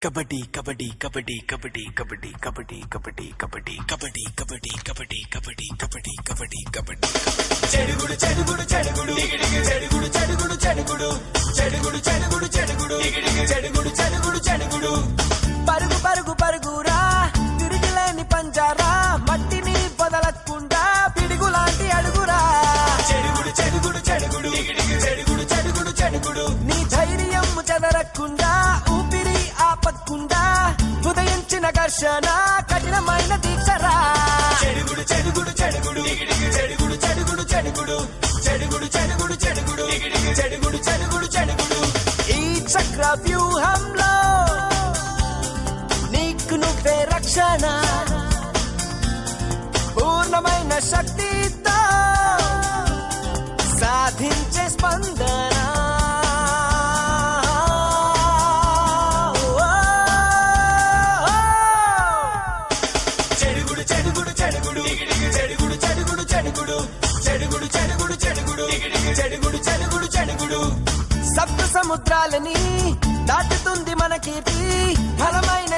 కబడ్డీ కబడ్డీ కబడ్డీ కబడ్డీ కబడ్డీ కబడ్డీ కబడ్డీ కబడ్డీ కబడ్డీ కబడ్డీ కబడ్డీ కబడ్డీ కబడ్డీ కబడ్డీ కబడ్డీ చెడుగుడు చెడుగుడు చెడుగుడు దిగిడిగి చెడుగుడు చెడుగుడు చెడుగుడు చెడుగుడు చెడుగుడు చెడుగుడు దిగిడిగి చెడుగుడు చెడుగుడు చెడుగుడు పరుగు పరుగు పరుగురా తిరిగిలేని పంజారా మట్టిని వదలకుండా పిడుగులాంటి అడుగురా చెడుగుడు చెడుగుడు చెడుగుడు దిగిడిగి చెడుగుడు చెడుగుడు చెడుగుడు నీ ధైర్యం చెదరకుండా ఊపిరి ఆపకుండా ఉదయించిన ఘర్షణ కఠినమైన దీక్షరా చెడుగుడు చెడుగుడు చెడుగుడు దిగిడిగి చెడుగుడు చెడుగుడు చెడుగుడు చెడుగుడు చెడుగుడు చెడుగుడు దిగిడిగి చెడుగుడు చెడుగుడు చెడుగుడు ఈ చక్ర వ్యూహంలో నీకు నువ్వే రక్షణ పూర్ణమైన శక్తితో సాధించే స్పందన చెడుగుడు చెడుగుడు చెడుగుడు దిగిడిగి చెడుగుడు చెడుగుడు చెడుగుడు చెడుగుడు చెడుగుడు చెడుగుడు దిగిడిగి చెడుగుడు చెడుగుడు చెడుగుడు సప్త సముద్రాలని దాటుతుంది మన కీర్తి ఫలమైన